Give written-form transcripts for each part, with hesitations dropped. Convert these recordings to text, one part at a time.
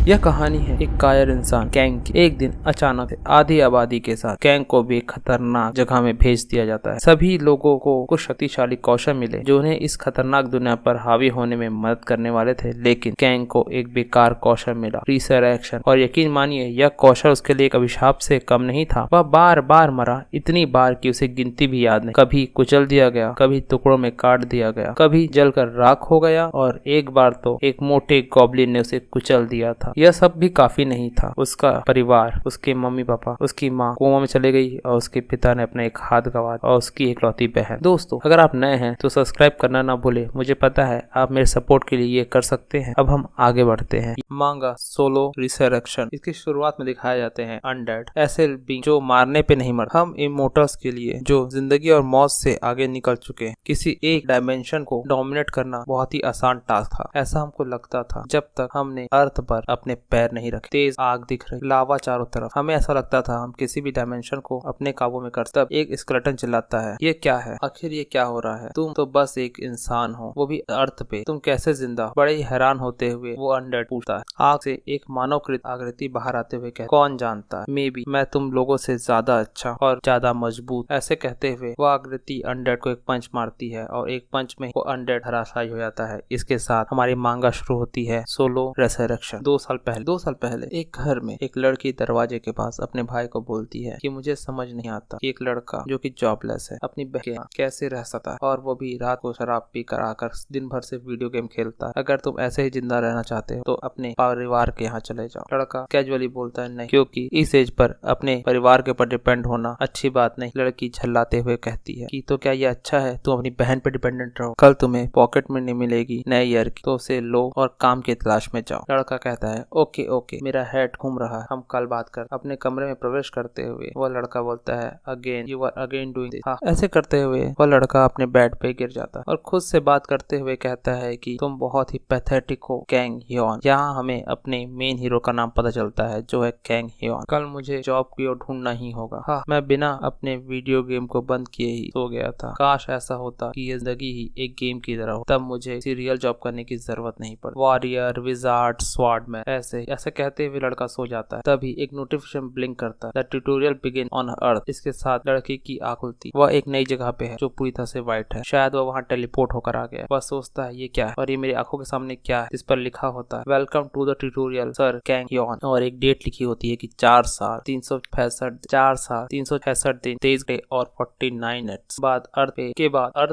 यह कहानी है एक कायर इंसान कैंग की। एक दिन अचानक आधी आबादी के साथ कैंग को भी खतरनाक जगह में भेज दिया जाता है। सभी लोगों को कुछ शक्तिशाली कौशल मिले जो उन्हें इस खतरनाक दुनिया पर हावी होने में मदद करने वाले थे, लेकिन कैंग को एक बेकार कौशल मिला, रिसरेक्शन। और यकीन मानिए यह कौशल उसके लिए एक अभिशाप से कम नहीं था। वह बार बार मरा, इतनी बार कि उसे गिनती भी याद नहीं। कभी कुचल दिया गया, कभी टुकड़ों में काट दिया गया, कभी जलकर राख हो गया और एक बार तो एक मोटे गॉब्लिन ने उसे कुचल दिया था। यह सब भी काफी नहीं था। उसका परिवार, उसके मम्मी पापा, उसकी माँ कोमा में चले गई और उसके पिता ने अपना एक हाथ गंवा दिया और उसकी इकलौती बहन। दोस्तों, अगर आप नए हैं तो सब्सक्राइब करना ना भूले। मुझे पता है आप मेरे सपोर्ट के लिए ये कर सकते हैं। अब हम आगे बढ़ते हैं। मांगा सोलो रिसरेक्शन। इसकी शुरुआत में दिखाए जाते हैं अनडेड, ऐसे बींग जो मारने पे नहीं मरते। हम इमोर्टल्स के लिए जो जिंदगी और मौत से आगे निकल चुके हैं, किसी एक डायमेंशन को डोमिनेट करना बहुत ही आसान टास्क था, ऐसा हमको लगता था जब तक हमने अर्थ पर अपने पैर नहीं रखे। तेज आग दिख रही, लावा चारों तरफ। हमें ऐसा लगता था हम किसी भी डायमेंशन को अपने काबू में कर। तब एक स्केलेटन चिल्लाता है, ये क्या है? आखिर ये क्या हो रहा है? तुम तो बस एक इंसान हो, वो भी अर्थ पे। तुम कैसे जिंदा? बड़े ही हैरान होते हुए वो अनडेड पूछता है। आग से एक मानवकृत आकृति बाहर आते हुए कहता, कौन जानता, मे बी मैं तुम लोगों से ज्यादा अच्छा और ज्यादा मजबूत। ऐसे कहते हुए वो आकृति अनडेड को एक पंच मारती है और एक पंच में वो अनडेड धराशायी हो जाता है। इसके साथ हमारी मांगा शुरू होती है सोलो रिसरेक्शन। 2 साल पहले एक घर में एक लड़की दरवाजे के पास अपने भाई को बोलती है कि मुझे समझ नहीं आता कि एक लड़का जो कि जॉबलेस है अपनी बहन के यहाँ कैसे रह सकता है, और वो भी रात को शराब पी कर आकर दिन भर से वीडियो गेम खेलता है। अगर तुम ऐसे ही जिंदा रहना चाहते हो तो अपने परिवार के यहाँ चले जाओ। लड़का कैजुअली बोलता है नहीं, क्योंकि इस एज पर अपने परिवार के ऊपर डिपेंड होना अच्छी बात नहीं। लड़की झल्लाते हुए कहती है कि तो क्या ये अच्छा है? तुम अपनी बहन पर डिपेंडेंट रहो, कल तुम्हें पॉकेट मनी मिलेगी नए ईयर की तो उसे लो और काम की तलाश में जाओ। लड़का कहता है ओके, मेरा हेड घूम रहा है, हम कल बात कर। अपने कमरे में प्रवेश करते हुए वह लड़का बोलता है again you are again doing this. हाँ, ऐसे करते हुए वह लड़का अपने बेड पे गिर जाता है और खुद से बात करते हुए कहता है कि तुम बहुत ही पैथेटिक हो कैंग ह्योन। यहाँ हमें अपने मेन हीरो का नाम पता चलता है जो है कैंग ह्योन। कल मुझे जॉब की ओर ढूंढना ही होगा। हाँ, मैं बिना अपने वीडियो गेम को बंद किए ही सो गया था। काश ऐसा होता कि ये जिंदगी ही एक गेम की तरह हो, तब मुझे किसी रियल जॉब करने की जरूरत नहीं पड़ती। वॉरियर, विजार्ड, स्वॉर्डमैन, ऐसे कहते हुए लड़का सो जाता है। तभी एक नोटिफिकेशन ब्लिंक करता है, the tutorial begin on earth. इसके साथ लड़के की आंख खुलती। वह एक नई जगह पे है जो पूरी तरह से व्हाइट है। शायद वह वहाँ टेलीपोर्ट होकर आ गया। वह सोचता है ये क्या है और ये मेरी आंखों के सामने क्या है? इस पर लिखा होता है welcome to the tutorial sir Kang Hyeon, और एक डेट लिखी होती है कि 4 साल 365 दिन 23 डे और 49 मिनट्स बाद अर्थ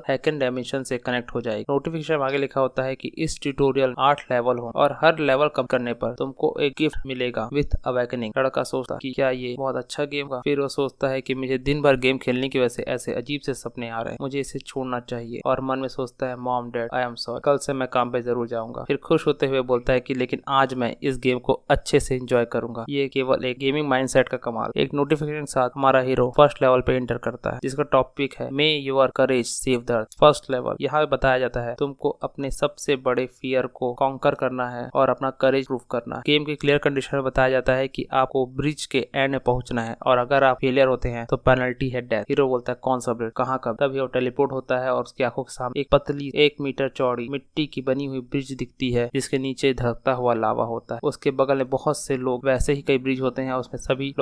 सेकंड डायमेंशन से कनेक्ट हो जाएगी। नोटिफिकेशन आगे लिखा होता है कि इस ट्यूटोरियल 8 लेवल हो और हर लेवल कम करने पर तुमको एक गिफ्ट मिलेगा विथ अवेकनिंग। लड़का सोचता कि क्या ये बहुत अच्छा गेम का? फिर वो सोचता है कि मुझे दिन भर गेम खेलने की वजह से ऐसे अजीब से सपने आ रहे हैं, मुझे इसे छोड़ना चाहिए। और मन में सोचता है mom dad I am sorry, कल से मैं काम पे जरूर जाऊंगा। फिर खुश होते हुए बोलता है कि लेकिन आज मैं इस गेम को अच्छे से एंजॉय करूंगा। ये केवल एक गेमिंग माइंडसेट का कमाल। एक नोटिफिकेशन के साथ हमारा हीरो फर्स्ट लेवल पे एंटर करता है जिसका टॉपिक है मे your courage save the earth. First level यहाँ बताया जाता है तुमको अपने सबसे बड़े फियर को कॉन्कर करना है और अपना करेज प्रूफ करना है। गेम के क्लियर कंडीशन में बताया जाता है कि आपको ब्रिज के एंड में पहुंचना है और अगर आप फेलियर होते हैं तो पेनल्टी है डेथ। हीरो बोलता है कौन सा ब्रिज, कहाँ कब? तभी वो टेलीपोर्ट होता है और उसकी आंखों के सामने एक पतली 1 मीटर चौड़ी मिट्टी की बनी हुई ब्रिज दिखती है जिसके नीचे धड़कता हुआ लावा होता है। उसके बगल में बहुत से लोग, वैसे ही कई ब्रिज होते हैं, उसमें सभी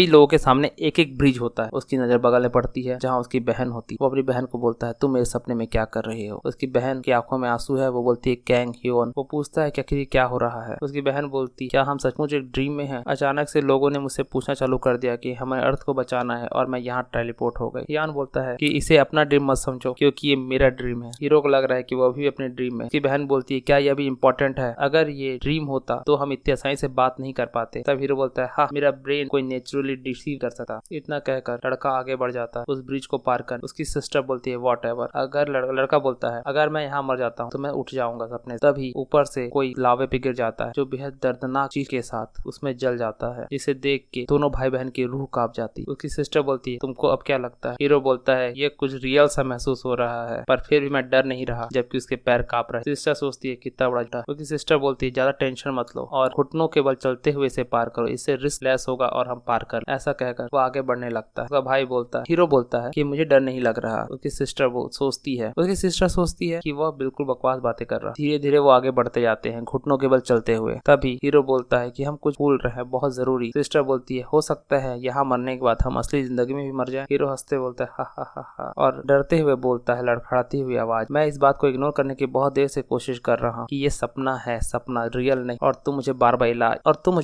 लोगों के सामने एक एक ब्रिज होता है। उसकी नजर बगल में पड़ती है जहाँ उसकी बहन होती है। वो अपनी बहन को बोलता है तुम मेरे सपने में क्या कर रही हो? उसकी बहन की आंखों में आंसू है। वो बोलती है कैंग ह्योन। वो पूछता है क्या हो रहा है? उसकी बहन बोलती क्या हम सचमुच एक ड्रीम में हैं? अचानक से लोगों ने मुझसे पूछना चालू कर दिया कि हमें अर्थ को बचाना है और मैं यहाँ टेलीपोर्ट हो गई। ह्योन बोलता है कि इसे अपना ड्रीम मत समझो क्योंकि ये मेरा ड्रीम है। हीरो को लग रहा है कि वो भी अपने ड्रीम में। उसकी बहन बोलती है क्या यह भी इम्पोर्टेंट है? अगर ये ड्रीम होता तो हम इतनी आसानी से बात नहीं कर पाते। तब हीरो बोलता है हाँ, मेरा ब्रेन कोई नेचुरली डिसीव कर सकता। इतना कहकर लड़का आगे बढ़ जाता है उस ब्रिज को पार कर। उसकी सिस्टर बोलती है व्हाटएवर। अगर लड़का बोलता है अगर मैं यहाँ मर जाता हूँ तो मैं उठ जाऊंगा सपने। तभी ऊपर से कोई लावे पे गिर जाता है जो बेहद दर्दनाक चीज के साथ उसमें जल जाता है, जिसे देख के दोनों भाई बहन की रूह कांप जाती। उसकी सिस्टर बोलती है तुमको अब क्या लगता है? हीरो बोलता है ये कुछ रियल सा महसूस हो रहा है पर फिर भी मैं डर नहीं रहा, जबकि उसके पैर कांप रहे। सिस्टर सोचती है कितना बड़ा डर। उसकी सिस्टर बोलती है ज्यादा टेंशन मत लो और घुटनों के बल चलते हुए इसे पार करो, इससे रिस्क लेस होगा और हम पार कर। ऐसा कहकर वो आगे बढ़ने लगता है। उसका भाई बोलता है, हीरो बोलता है कि मुझे डर नहीं लग रहा। उसकी सिस्टर सोचती है कि वह बिल्कुल बकवास बातें कर रहा। धीरे धीरे वो आगे बढ़ते जाते हैं घुटनों के बल चलते हुए। हुए। तभी हीरो बोलता है कि हम कुछ भूल रहे हैं बहुत जरूरी। सिस्टर बोलती है हो सकता है यहाँ मरने के बाद हम असली जिंदगी में भी मर जाएं। हीरो हंसते बोलता है हा हा हा हा और डरते हुए बोलता है लड़खड़ाती हुई आवाज, मैं इस बात को इग्नोर करने की बहुत देर से कोशिश कर रहा हूँ कि ये सपना है, सपना रियल नहीं, और तुम मुझे बार बार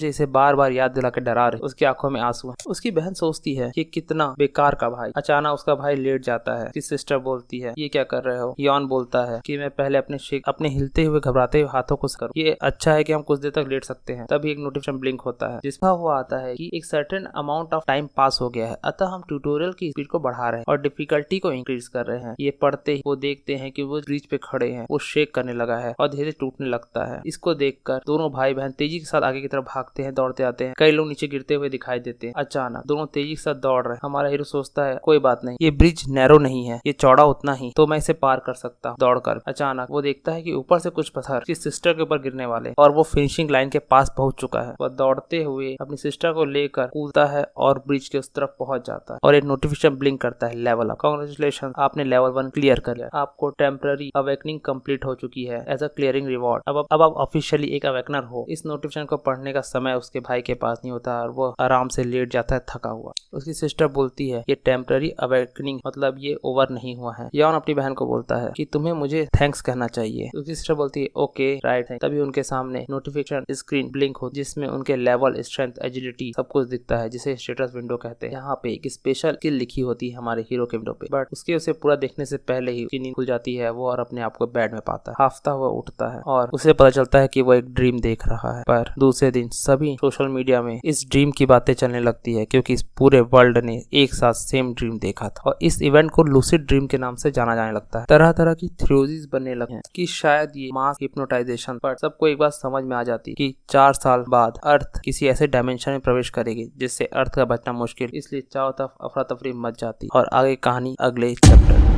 इसे बार बार याद दिला के डरा रहे। उसकी आंखों में आंसू है। उसकी बहन सोचती है कि कितना बेकार का भाई। अचानक उसका भाई लेट जाता है। सिस्टर बोलती है ये क्या कर रहे हो। यॉन बोलता है कि मैं पहले अपने हिलते हुए घबराते हुए हाथों को करूं। ये अच्छा है कि हम कुछ देर तक लेट सकते हैं। तभी एक नोटिफिकेशन ब्लिंक होता है जिसका हुआ आता है कि एक certain amount of time pass हो गया है, अतः हम ट्यूटोरियल की स्पीड को बढ़ा रहे हैं और डिफिकल्टी को इंक्रीज कर रहे हैं। ये पढ़ते ही वो देखते हैं कि वो ब्रिज पे खड़े हैं। वो शेक करने लगा है और धीरे टूटने लगता है। इसको देखकर दोनों भाई बहन तेजी के साथ आगे की तरफ भागते हैं, दौड़ते आते हैं। कई लोग नीचे गिरते हुए दिखाई देते हैं। अचानक दोनों तेजी के साथ दौड़ रहे हैं। हमारा हीरो सोचता है कोई बात नहीं, ये ब्रिज नैरो नहीं है, ये चौड़ा उतना ही, तो मैं इसे पार कर सकता हूं दौड़कर। अचानक वो देखता है कि ऊपर से कुछ पत्थर उसकी सिस्टर के ऊपर गिरने वाले और वो फिनिशिंग लाइन के पास पहुंच चुका है। वह दौड़ते हुए अपनी सिस्टर को लेकर कूदता है और ब्रिज के उस तरफ पहुंच जाता है और एक नोटिफिकेशन ब्लिंक करता है, लेवल अप, कांग्रेचुलेशन, आपने लेवल 1 क्लियर कर लिया, आपको टेम्पररी अवेकनिंग कंप्लीट हो चुकी है एज अ क्लियरिंग रिवॉर्ड। अब आप ऑफिशियली एक अवेकनर हो। इस नोटिफिकेशन को पढ़ने का समय उसके भाई के पास नहीं होता और वो आराम से लेट जाता है थका हुआ। उसकी सिस्टर बोलती है ये टेम्पररी अवेकनिंग मतलब ये ओवर नहीं हुआ है। यॉन अपनी बहन को बोलता है कि तुम्हें मुझे थैंक्स कहना चाहिए। उसकी सिस्टर बोलती है ओके राइट। तभी उनके सामने नोटिफिकेशन स्क्रीन ब्लिंक हो जिसमें उनके लेवल, स्ट्रेंथ, एजिलिटी सब कुछ दिखता है जिसे स्टेटस विंडो कहते हैं। यहाँ पे एक स्पेशल स्किल लिखी होती है हमारे हीरो के विंडो पे, बट उसे पूरा देखने से पहले ही उसकी नींद खुल जाती है। वो और अपने आप को बेड में पाता है। हाफता हुआ उठता है और उसे पता चलता है कि वो एक ड्रीम देख रहा है। पर दूसरे दिन सभी सोशल मीडिया में इस ड्रीम की बातें चलने लगती है क्योंकि इस पूरे वर्ल्ड ने एक साथ सेम ड्रीम देखा था और इस इवेंट को लूसिड ड्रीम के नाम से जाना जाने लगता है। तरह तरह की थ्योरीज बनने लगे हैं कि शायद ये मास हिप्नोटाइजेशन, पर सबको एक बात समझ में आ जाती कि 4 साल बाद अर्थ किसी ऐसे डायमेंशन में प्रवेश करेगी जिससे अर्थ का बचना मुश्किल, इसलिए चारों तरफ अफरा तफरी मच जाती और आगे कहानी अगले चैप्टर।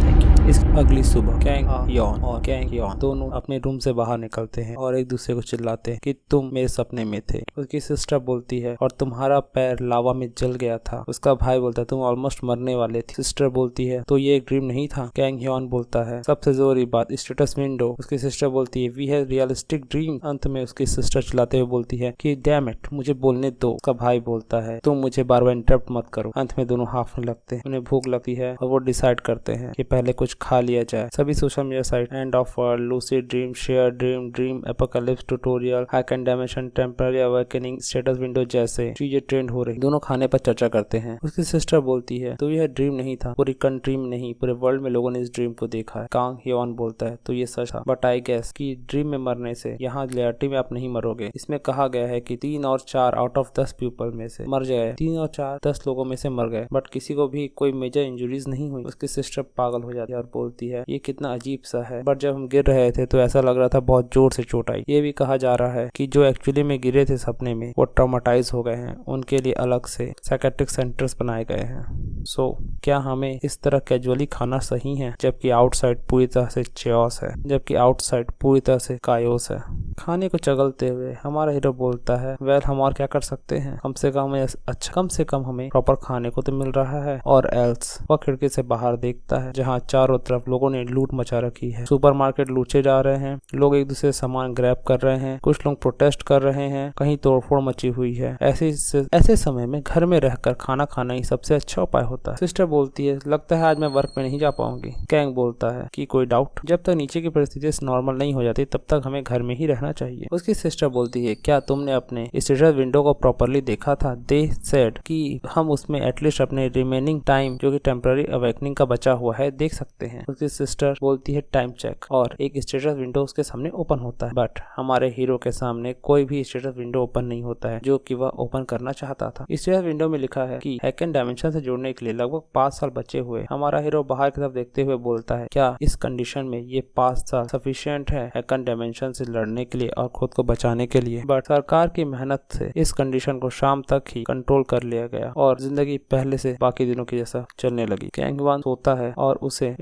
इस अगली सुबह कैंग यॉन और कैंग यॉन दोनों अपने रूम से बाहर निकलते हैं और एक दूसरे को चिल्लाते हैं कि तुम मेरे सपने में थे। उसकी सिस्टर बोलती है और तुम्हारा पैर लावा में जल गया था। उसका भाई बोलता है तुम ऑलमोस्ट मरने वाले थे। सिस्टर बोलती है तो ये एक ड्रीम नहीं था। कैंग यॉन बोलता है सबसे जरूरी बात स्टेटस विंडो। उसकी सिस्टर बोलती है वी हैव रियलिस्टिक ड्रीम। अंत में उसकी सिस्टर चिल्लाते हुए बोलती है कि डैम इट, मुझे बोलने दो। उसका भाई बोलता है तुम मुझे बार बार इंटरप्ट मत करो। अंत में दोनों हाफने लगते हैं। उन्हें भूख लगती है और वो डिसाइड करते हैं कि पहले कुछ खा लिया जाए। सभी social media site end of world, lucid dream, share dream, dream apocalypse tutorial, hack and dimension, temporary awakening, status window जैसे चीजें ट्रेंड हो रही। दोनों खाने पर चर्चा करते हैं। उसकी सिस्टर बोलती है तो यह ड्रीम नहीं था, पूरी कंट्री में नहीं पूरे वर्ल्ड में लोगों ने इस ड्रीम को देखा है। कांग यॉन बोलता है तो ये सच था, बट आई गेस कि ड्रीम में मरने से यहाँ रियलिटी में आप नहीं मरोगे। इसमें कहा गया है कि 3 और 4 आउट ऑफ 10 पीपल में से मर गए। 3 और 4 10 लोगों में से मर गए, बट किसी को भी कोई मेजर इंजुरीज नहीं हुई। उसकी सिस्टर पागल हो जाती है और बोलती है ये कितना अजीब सा है, बट जब हम गिर रहे थे तो ऐसा लग रहा था बहुत जोर से चोट आई। ये भी कहा जा रहा है कि जो एक्चुअली में गिरे थे सपने में वो ट्रॉमाटाइज हो गए हैं। उनके लिए अलग से साइकेट्रिक सेंटर्स बनाए गए हैं। सो क्या हमें इस तरह कैजुअली खाना सही है जबकि आउटसाइड पूरी तरह से चेओस है, जबकि आउटसाइड पूरी तरह से कायोस है। खाने को चगलते हुए हमारा हीरो बोलता है वेल हम और क्या कर सकते हैं, कम से कम हमें प्रॉपर खाने को तो मिल रहा है। और एल्स वह खिड़की से बाहर देखता है जहाँ चारों तरफ लोगों ने लूट मचा रखी है। सुपरमार्केट लूटे जा रहे हैं, लोग एक दूसरे से सामान ग्रैब कर रहे हैं, कुछ लोग प्रोटेस्ट कर रहे हैं, कहीं तोड़फोड़ मची हुई है। ऐसे समय में घर में रहकर खाना खाना ही सबसे अच्छा उपाय होता है। सिस्टर बोलती है लगता है आज मैं वर्क में नहीं जा पाऊंगी। कैंग बोलता है कि कोई डाउट, जब तक नीचे की परिस्थिति नॉर्मल नहीं हो जाती तब तक हमें घर में ही रहना चाहिए। उसकी सिस्टर बोलती है क्या तुमने अपने स्टेटस विंडो को प्रॉपरली देखा था? दे सेड कि हम उसमें एटलीस्ट अपने रिमेनिंग टाइम जो कि टेम्पररी अवेकनिंग का बचा हुआ है देख सकते हैं। उसकी सिस्टर बोलती है टाइम चेक और एक स्टेटस विंडो उसके सामने ओपन होता है, बट हमारे हीरो के सामने कोई भी स्टेटस विंडो ओपन नहीं होता है जो कि वह ओपन करना चाहता था। स्टेटस विंडो में लिखा है कि हैक एंड डायमेंशन से जुड़ने के लिए लगभग 5 साल बचे हुए। हमारा हीरो बाहर की तरफ देखते हुए बोलता है क्या इस कंडीशन में ये 5 साल सफिशिएंट है हैक एंड डायमेंशन से लड़ने के लिए और खुद को बचाने के लिए? बट सरकार की मेहनत से इस कंडीशन को शाम तक ही कंट्रोल कर लिया गया और जिंदगी पहले से बाकी दिनों की जैसा चलने लगी। कैंग यॉन सोता है और उसे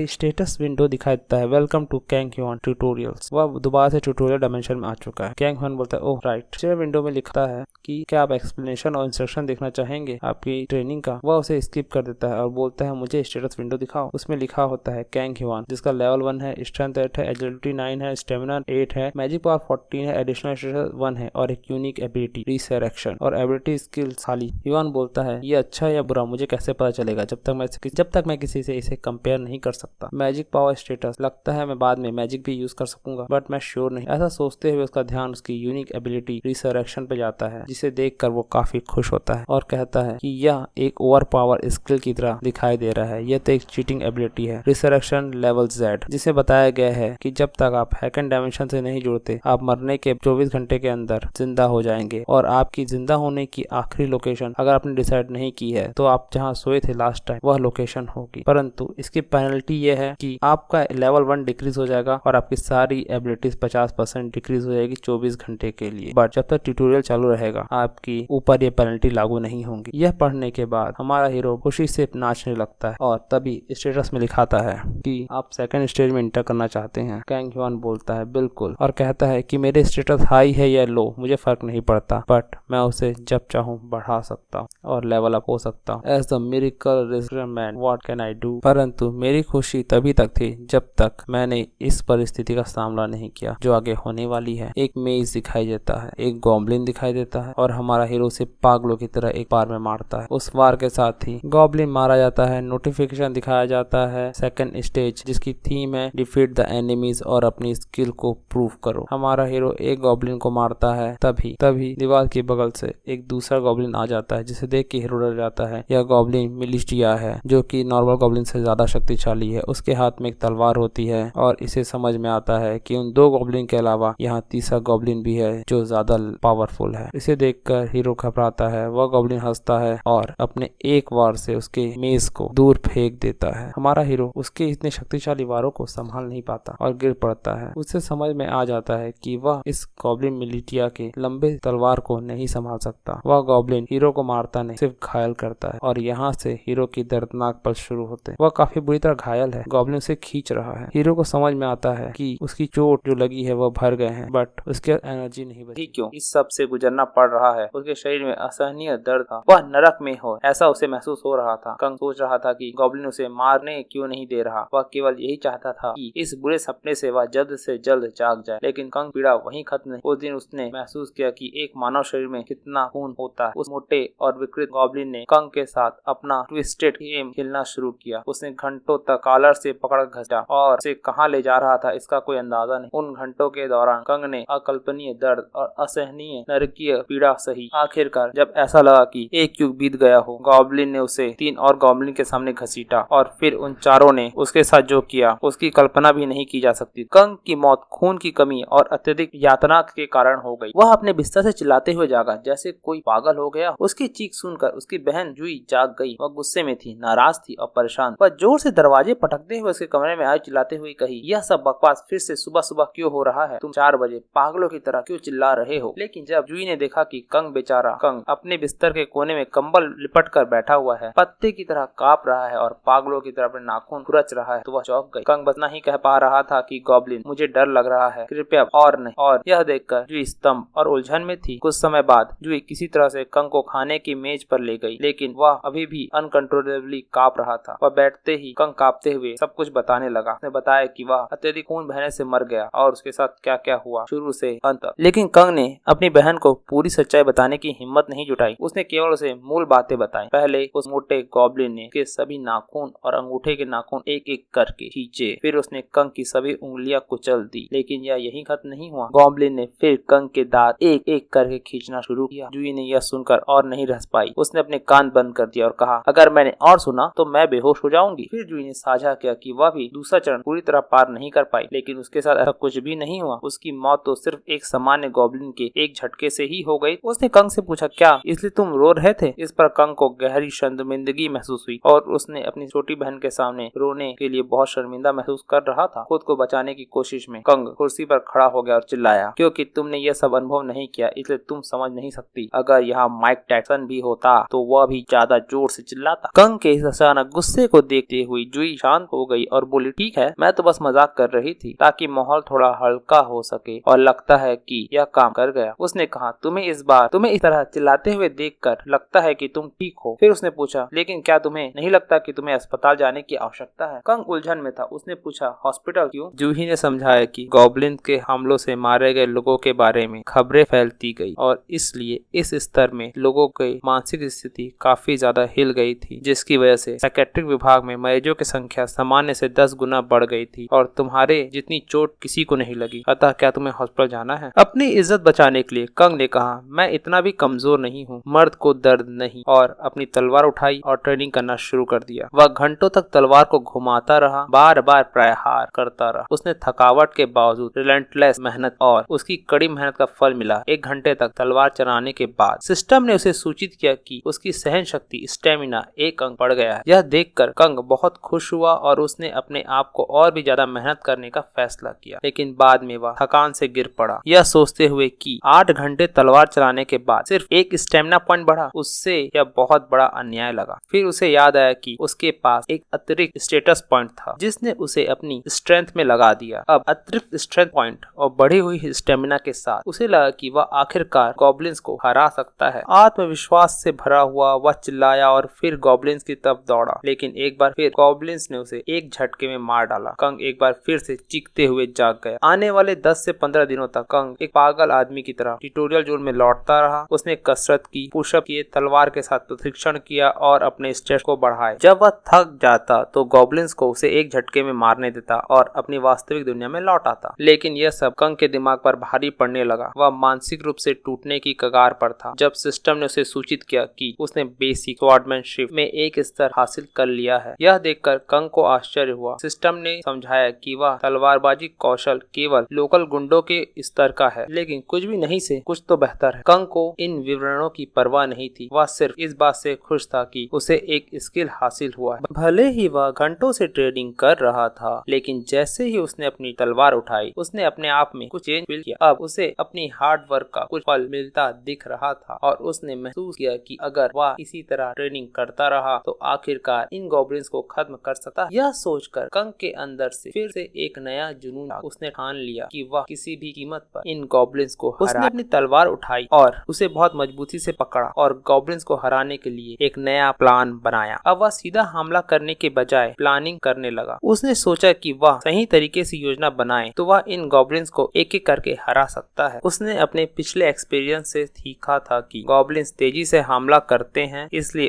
स्टेटस विंडो दिखाई देता है welcome to Kang Yon tutorials. वह दोबारा से ट्यूटोरियल डायमेंशन में आ चुका है। कैंग यॉन बोलता है ओह राइट। स्टेटस विंडो में लिखता है कि क्या आप एक्सप्लेनेशन और इंस्ट्रक्शन देखना चाहेंगे आपकी ट्रेनिंग का, वह उसे स्किप कर देता है और बोलता है मुझे स्टेटस विंडो दिखाओ। उसमें लिखा होता है कैंग ह्यूआन, जिसका लेवल 1 है, स्ट्रेंथ 8 है, एजिलिटी 9 है, स्टेमिना 8 है, मैजिक पावर 14 है, एडिशनल स्टेटस 1 है और एक यूनिक एबिलिटी रिसरेक्शन और एबिलिटी स्किल खाली। ह्यूआन बोलता है ये अच्छा है या बुरा मुझे कैसे पता चलेगा जब तक मैं किसी से इसे कंपेयर नहीं कर सकता। मैजिक पावर स्टेटस, लगता है मैं बाद में मैजिक भी यूज कर सकूंगा बट मैं श्योर नहीं। ऐसा सोचते हुए उसका ध्यान उसकी यूनिक एबिलिटी रिसरेक्शन पे जाता है, जिसे देखकर वो काफी खुश होता है और कहता है कि यह एक ओवर पावर स्किल की तरह दिखाई दे रहा है। यह तो एक चीटिंग एबिलिटी है, रिसरेक्शन लेवल Z, जिसे बताया गया है कि जब तक आप हैकेंड डायमेंशन से नहीं जुड़ते आप मरने के 24 घंटे के अंदर जिंदा हो जाएंगे और आपकी जिंदा होने की आखिरी लोकेशन अगर आपने डिसाइड नहीं की है तो आप जहाँ सोए थे लास्ट टाइम वह लोकेशन होगी। परंतु इसकी पेनल्टी यह है कि आपका लेवल 1 डिक्रीज हो जाएगा और आपकी सारी एबिलिटीज 50% डिक्रीज हो जाएगी 24 घंटे के लिए। बट जब तक ट्यूटोरियल चालू रहेगा आपकी ऊपर ये पेनल्टी लागू नहीं होंगी। यह पढ़ने के बाद हमारा हीरो खुशी से नाचने लगता है और तभी स्टेटस में लिखाता है कि आप सेकंड स्टेज में इंटर करना चाहते हैं। कैंग ह्यूआन बोलता है बिल्कुल और कहता है कि मेरे स्टेटस हाई है या लो मुझे फर्क नहीं पड़ता, बट मैं उसे जब चाहूँ बढ़ा सकता हूँ और लेवल अप हो सकता हूँ। As the miracle man what can I do. परंतु मेरी खुशी तभी तक थी जब तक मैंने इस परिस्थिति का सामना नहीं किया जो आगे होने वाली है। एक मेज दिखाई देता है, एक गॉब्लिन दिखाई देता है और हमारा हीरो से पागलों की तरह एक बार में मारता है। उस वार के साथ ही गॉब्लिन मारा जाता है। नोटिफिकेशन दिखाया जाता है सेकंड स्टेज, जिसकी थीम है डिफीट द एनिमीज और अपनी स्किल को प्रूव करो। हमारा हीरो एक गॉब्लिन को मारता है, तभी दीवार के बगल से एक दूसरा गॉब्लिन आ जाता है, जिसे देख के हीरो डर जाता है। यह गॉब्लिन मिलिशिया है जो कि नॉर्मल गॉब्लिन से ज्यादा शक्तिशाली है। उसके हाथ में एक तलवार होती है और इसे समझ में आता है कि उन 2 गॉब्लिन के अलावा यहाँ तीसरा गॉब्लिन भी है जो ज्यादा पावरफुल है। इसे देखकर हीरो घबराता है। वह गॉब्लिन हंसता है और अपने एक वार से उसके मेज को दूर फेंक देता है। हमारा हीरो उसके इतने शक्तिशाली वारों को संभाल नहीं पाता और गिर पड़ता है। उसे समझ में आ जाता है कि वह इस गॉब्लिन मिलिटिया के लंबे तलवार को नहीं संभाल सकता। वह गॉब्लिन हीरो को मारता नहीं, सिर्फ घायल करता है और यहाँ से हीरो की दर्दनाक पल शुरू होते हैं। वह काफी बुरी तरह घायल है, गॉब्लिन उसे खींच रहा है। हीरो को समझ में आता है कि उसकी चोट जो लगी है वह भर गए हैं, बट उसके एनर्जी नहीं बची। क्यों इस सब से गुजरना पड़ रहा है। उसके शरीर में असहनीय दर्द था, वह नरक में हो ऐसा उसे महसूस हो रहा था। कंग सोच रहा था कि गॉब्लिन उसे मारने क्यों नहीं दे रहा। वह केवल यही चाहता था कि इस बुरे सपने से वह जल्द से जल्द जाग जाए। लेकिन कंग पीड़ा वहीं खत्म नहीं। उस दिन उसने महसूस किया कि एक मानव शरीर में कितना खून होता है। उस मोटे और विकृत गॉब्लिन ने कंग के साथ अपना ट्विस्टेड गेम खेलना शुरू किया। उसने घंटों तक कॉलर से पकड़ घसीटा और उसे कहां ले जा रहा था इसका कोई अंदाजा नहीं। उन घंटों के दौरान कंग ने अकल्पनीय दर्द और असहनीय नरकीय पीड़ा सही। आखिरकार जब ऐसा लगा कि एक युग बीत गया हो, गॉब्लिन ने उसे 3 और गॉब्लिन के सामने घसीटा और फिर उन चारों ने उसके साथ जो किया उसकी कल्पना भी नहीं की जा सकती। कंग की मौत खून की कमी और अत्यधिक यातना के कारण हो गई। वह अपने बिस्तर से चिल्लाते हुए जागा जैसे कोई पागल हो गया। उसकी चीख सुनकर उसकी बहन जुई जाग गई। वह गुस्से में थी, नाराज थी और परेशान। वह जोर से दरवाजे पटकते हुए उसके कमरे में आई, चिल्लाते हुए कही, यह सब बकवास फिर से सुबह सुबह क्यों हो रहा है? तुम 4 बजे पागलों की तरह क्यों चिल्ला रहे हो? लेकिन जब जुई ने देखा कि कंग बेचारा कंग अपने बिस्तर के कोने में कंबल लिपट कर बैठा हुआ है, पत्ते की तरह कांप रहा है और पागलों की तरह अपने नाखून खुरच रहा है, तो वह चौंक गई। कंग बतना ही कह पा रहा था कि गॉब्लिन मुझे डर लग रहा है, कृपया और नहीं। और यह देखकर जुई स्तंभ और उलझन में थी। कुछ समय बाद जुई किसी तरह से कंग को खाने की मेज पर ले गई, लेकिन वह अभी भी अनकंट्रोलेबली कांप रहा था। वह बैठते ही कंग कांपते हुए सब कुछ बताने लगा। उसने बताया कि वह अत्यधिक खून बहने से मर गया और उसके साथ क्या क्या हुआ शुरू से अंत तक। लेकिन कंग ने अपनी बहन को पूरी सच्चाई बताने की हिम्मत नहीं जुटाई। उसने केवल उसे मूल बातें बताई। पहले उस मोटे गॉब्लिन ने उसके सभी नाखून और अंगूठे के नाखून एक एक करके खींचे। फिर उसने कंग की सभी उंगलियां कुचल दी। लेकिन यह यही खत्म नहीं हुआ। गॉब्लिन ने फिर कंग के दांत एक एक करके खींचना शुरू किया। जुई ने यह सुनकर और नहीं रह पाई। उसने अपने कान बंद कर दिया और कहा, अगर मैंने और सुना तो मैं बेहोश हो जाऊंगी। फिर जुई ने साझा किया कि वह भी दूसरा चरण पूरी तरह पार नहीं कर पाई, लेकिन उसके साथ ऐसा कुछ भी नहीं हुआ। उसकी मौत तो सिर्फ एक सामान्य गॉब्लिन के एक झटके से ही हो गई। उसने कंग से पूछा, क्या इसलिए तुम रो रहे थे? इस पर कंग को गहरी शर्मिंदगी महसूस हुई और उसने अपनी छोटी बहन के सामने रोने के लिए बहुत शर्मिंदा महसूस कर रहा था। खुद को बचाने की कोशिश में कंग कुर्सी पर खड़ा हो गया और चिल्लाया, क्योंकि तुमने यह सब अनुभव नहीं किया इसलिए तुम समझ नहीं सकती। अगर यहाँ माइक टैक्सन भी होता तो वह भी ज्यादा जोर से चिल्लाता। कंग के इस अचानक गुस्से को देखते हुए जुई शांत हो गई और बोली, ठीक है, मैं तो बस मजाक कर रही थी ताकि माहौल थोड़ा हल्का हो सके और लगता है कि यह काम कर गया। उसने कहा, तुम्हें इस बार तुम्हें इस तरह चिल्लाते हुए देखकर लगता है कि तुम ठीक हो। फिर उसने पूछा, लेकिन क्या तुम्हें नहीं लगता कि तुम्हें अस्पताल जाने की आवश्यकता है? कंग उलझन में था। उसने पूछा, हॉस्पिटल क्यों? जूही ने समझाया कि गॉब्लिन के हमलों से मारे गए लोगों के बारे में खबरें फैलती गई और इसलिए इस स्तर में लोगों की मानसिक स्थिति काफी ज्यादा हिल गई थी, जिसकी वजह से साइकेट्रिक विभाग में मरीजों की संख्या सामान्य से 10 गुना बढ़ गई थी और तुम्हारे जितनी चोट किसी को नहीं लगी। अतः क्या तुम्हें हॉस्पिटल जाना है? अपनी इज्जत बचाने के लिए कंग ने कहा, मैं इतना भी कमजोर नहीं हूँ। मर्द को दर्द नहीं। और अपनी तलवार उठाई और ट्रेनिंग करना शुरू कर दिया। वह घंटों तक तलवार को घुमाता रहा, बार बार प्रहार करता रहा। उसने थकावट के बावजूद रिलेंटलेस मेहनत और उसकी कड़ी मेहनत का फल मिला। 1 घंटे तक तलवार चलाने के बाद सिस्टम ने उसे सूचित किया कि उसकी सहन शक्ति स्टेमिना 1 अंक बढ़ गया है। यह देखकर कंग बहुत खुश हुआ और उसने अपने आप को और भी ज्यादा मेहनत करने का फैसला किया, लेकिन बाद में वह थकान से गिर पड़ा, यह सोचते हुए कि 8 घंटे तलवार चलाने के बाद सिर्फ 1 स्टेमिना पॉइंट बढ़ा। उससे यह बहुत बड़ा अन्याय लगा। फिर उसे याद आया कि उसके पास एक अतिरिक्त स्टेटस पॉइंट था जिसने उसे अपनी स्ट्रेंथ में लगा दिया। अब अतिरिक्त स्ट्रेंथ पॉइंट और बढ़ी हुई स्टेमिना के साथ उसे लगा कि वह आखिरकार गॉब्लिन्स को हरा सकता है। आत्मविश्वास से भरा हुआ वह चिल्लाया और फिर गॉब्लिन्स की तरफ दौड़ा, लेकिन एक बार फिर गॉब्लिन्स ने उसे एक झटके में मार डाला। कंग एक बार फिर से चीखते हुए जाग गया। आने वाले 10 से 15 दिनों तक कंग एक पागल आदमी की तरह ट्यूटोरियल जोन में लौटता रहा। उसने कसरत की, पुशअप किए, तलवार के साथ प्रशिक्षण किया और अपने स्टेप्स को बढ़ाए। जब वह थक जाता तो गॉब्लिन्स को उसे एक झटके में मारने देता और अपनी वास्तविक दुनिया में लौट आता। लेकिन यह सब कंग के दिमाग पर भारी पड़ने लगा। वह मानसिक रूप से टूटने की कगार पर था जब सिस्टम ने उसे सूचित किया कि उसने बेसिक स्वॉर्डमैनशिप में एक स्तर हासिल कर लिया है। यह देखकर कंग को आश्चर्य हुआ। सिस्टम ने समझाया कि वह तलवारबाजी कौशल केवल लोकल गुंडों के स्तर का है, लेकिन कुछ भी नहीं से कुछ तो बेहतर है। कंग को इन विवरणों की परवाह नहीं थी। वह सिर्फ इस बात से खुश था कि उसे एक स्किल हासिल हुआ है। भले ही वह घंटों से ट्रेनिंग कर रहा था, लेकिन जैसे ही उसने अपनी तलवार उठाई उसने अपने आप में कुछ चेंज फील किया। अब उसे अपनी हार्ड वर्क का कुछ फल मिलता दिख रहा था और उसने महसूस किया कि अगर वह इसी तरह ट्रेनिंग करता रहा तो आखिरकार इन गॉब्लिन्स को खत्म कर सकता। यह सोचकर कंग के अंदर से फिर से एक नया जुनून। उसने ठान लिया कि वह किसी भी कीमत पर इन गॉब्लिन्स को हराए। उसने अपनी तलवार उठाई और उसे बहुत मजबूती से पकड़ा और गॉब्लिन्स को हराने के लिए एक नया प्लान बनाया। अब वह सीधा हमला करने के बजाय प्लानिंग करने लगा। उसने सोचा कि वह सही तरीके से योजना बनाए तो वह इन गॉब्लिन्स को एक एक करके हरा सकता है। उसने अपने पिछले एक्सपीरियंस से सीखा था कि गॉब्लिन्स तेजी से हमला करते हैं, इसलिए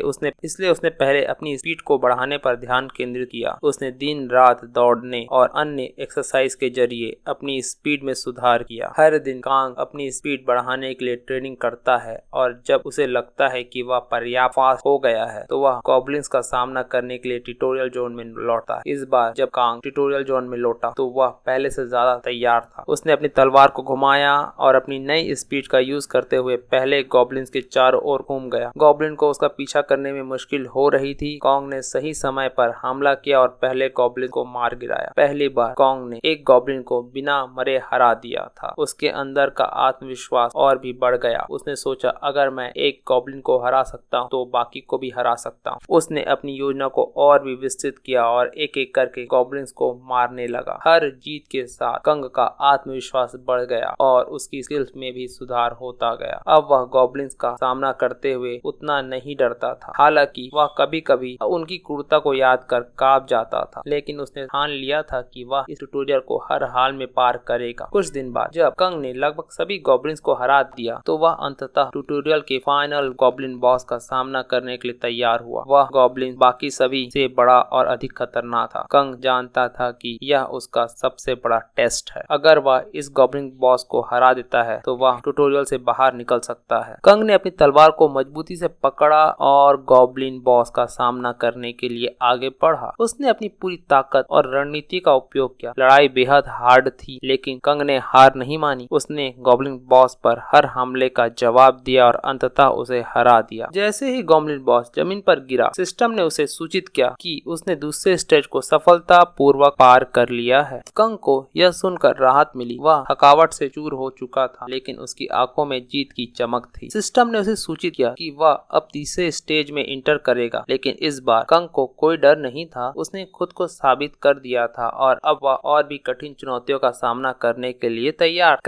उसने पहले अपनी स्पीड को बढ़ाने पर ध्यान केंद्रित किया। उसने दिन रात दौड़ने और अन्य एक्सरसाइज के जरिए अपनी स्पीड में सुधार किया। हर दिन कांग अपनी स्पीड बढ़ाने के लिए ट्रेनिंग करता है और जब उसे लगता है कि वह पर्याप्त फास्ट हो गया है तो वह गॉब्लिन्स का सामना करने के लिए ट्यूटोरियल जोन में लौटता है। इस बार जब कांग ट्यूटोरियल जोन में लौटा तो वह पहले से ज्यादा तैयार था। उसने अपनी तलवार को घुमाया और अपनी नई स्पीड का यूज करते हुए पहले गॉब्लिन्स के चारों ओर घूम गया। गॉब्लिन को उसका पीछा करने में मुश्किल हो रही थी। कांग ने सही समय पर हमला किया और पहले गॉब्लिन को मार गिराया। पहली बार कांग ने एक गॉब्लिन को बिना मरे हरा दिया था। उसके अंदर का आत्मविश्वास और भी बढ़ गया। उसने सोचा, अगर मैं एक गॉब्लिन को हरा सकता हूँ तो बाकी को भी हरा सकता हूँ। उसने अपनी योजना को और भी विस्तृत किया और एक एक करके गॉब्लिन्स को मारने लगा। हर जीत के साथ कंग का आत्मविश्वास बढ़ गया और उसकी स्किल्स में भी सुधार होता गया। अब वह गॉब्लिन्स का सामना करते हुए उतना नहीं डरता था। हालांकि वह कभी कभी उनकी क्रूरता को याद कर कांप जाता था, लेकिन उसने ठान लिया था कि वह इस ट्यूटोरियल को हर हाल में पार करेगा। कुछ दिन बाद जब कंग ने लगभग सभी गॉब्लिन्स को हरा दिया तो वह अंततः ट्यूटोरियल के फाइनल गॉब्लिन बॉस का सामना करने के लिए तैयार हुआ। वह गॉब्लिन बाकी सभी से बड़ा और अधिक खतरनाक था। कंग जानता था कि यह उसका सबसे बड़ा टेस्ट है। अगर वह इस गॉब्लिन बॉस को हरा देता है तो वह ट्यूटोरियल से बाहर निकल सकता है। कंग ने अपनी तलवार को मजबूती से पकड़ा और गॉब्लिन बॉस का सामना करने के लिए आगे बढ़ा। उसने अपनी पूरी ताकत और रणनीति का उपयोग किया। लड़ाई बेहद हार्ड थी, लेकिन कंग ने हार नहीं मानी। उसने गॉब्लिन बॉस पर हर हमले का जवाब दिया और अंततः उसे हरा दिया। जैसे ही गॉब्लिन बॉस जमीन पर गिरा, सिस्टम ने उसे सूचित किया कि उसने दूसरे स्टेज को सफलता पूर्वक पार कर लिया है। कंग को यह सुनकर राहत मिली। वह थकावट से चूर हो चुका था, लेकिन उसकी आंखों में जीत की चमक थी। सिस्टम ने उसे सूचित किया कि वह अब तीसरे स्टेज में इंटर करेगा, लेकिन इस बार कंग को कोई डर नहीं था। उसने खुद को साबित कर दिया था और अब वह और भी कठिन चुनौतियों का सामना करने के लिए तैयार।